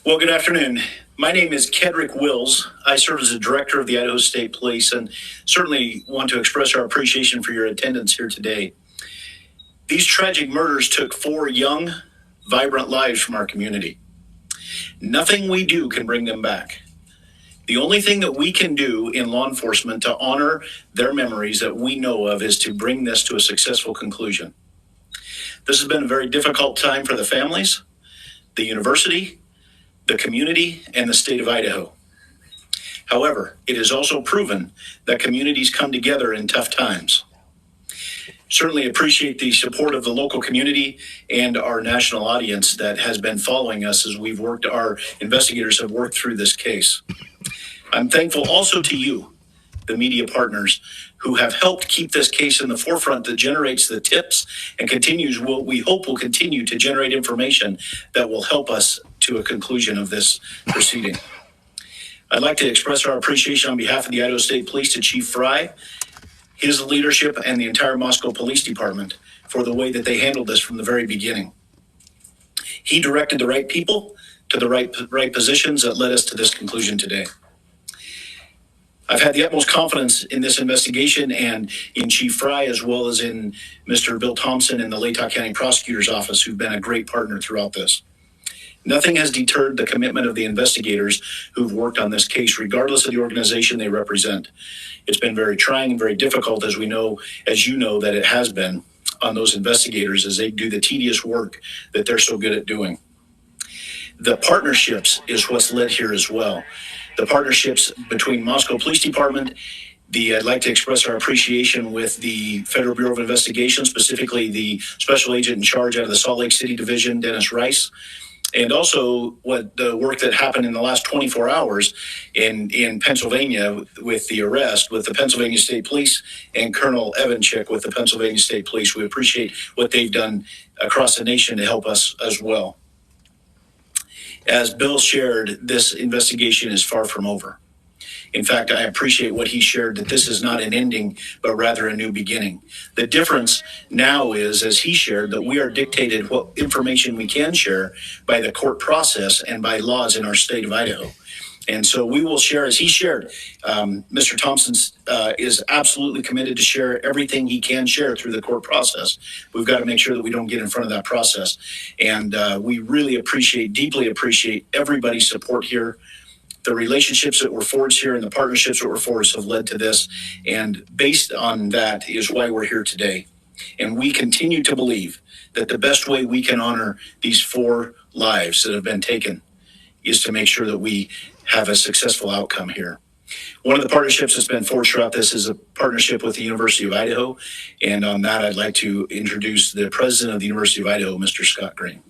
Well, good afternoon. My name is Kedrick Wills. I serve as the director of the Idaho State Police and certainly want to express our appreciation for your attendance here today. These tragic murders took 4 young, vibrant lives from our community. Nothing we do can bring them back. The only thing that we can do in law enforcement to honor their memories that we know of is to bring this to a successful conclusion. This has been a very difficult time for the families, the university, the community, and the state of Idaho. However, it is also proven that communities come together in tough times. Certainly appreciate the support of the local community and our national audience that has been following us as our investigators have worked through this case. I'm thankful also to you, the media partners, who have helped keep this case in the forefront that generates the tips and continues what we hope will continue to generate information that will help us to a conclusion of this proceeding. I'd like to express our appreciation on behalf of the Idaho State Police to Chief Fry, his leadership, and the entire Moscow Police Department for the way that they handled this from the very beginning. He directed the right people to the right positions that led us to this conclusion today. I've had the utmost confidence in this investigation and in Chief Fry, as well as in Mr. Bill Thompson and the Latah County Prosecutor's Office, who've been a great partner throughout this. Nothing has deterred the commitment of the investigators who've worked on this case, regardless of the organization they represent. It's been very trying and very difficult, as you know, that it has been on those investigators as they do the tedious work that they're so good at doing. The partnerships is what's led here as well. The partnerships between Moscow Police Department, I'd like to express our appreciation with the Federal Bureau of Investigation, specifically the special agent in charge out of the Salt Lake City Division, Dennis Rice, and also the work that happened in the last 24 hours in Pennsylvania with the arrest with the Pennsylvania State Police and Colonel Evanchik with the Pennsylvania State Police. We appreciate what they've done across the nation to help us as well. As Bill shared, this investigation is far from over. In fact, I appreciate what he shared, that this is not an ending, but rather a new beginning. The difference now is, as he shared, that we are dictated what information we can share by the court process and by laws in our state of Idaho. And so we will share, as he shared, Mr. Thompson is absolutely committed to share everything he can share through the court process. We've got to make sure that we don't get in front of that process. And we really deeply appreciate everybody's support here. The relationships that were forged here and the partnerships that were forged have led to this. And based on that is why we're here today. And we continue to believe that the best way we can honor these 4 lives that have been taken is to make sure that we have a successful outcome here. One of the partnerships that's been forged throughout this is a partnership with the University of Idaho. And on that, I'd like to introduce the president of the University of Idaho, Mr. Scott Green.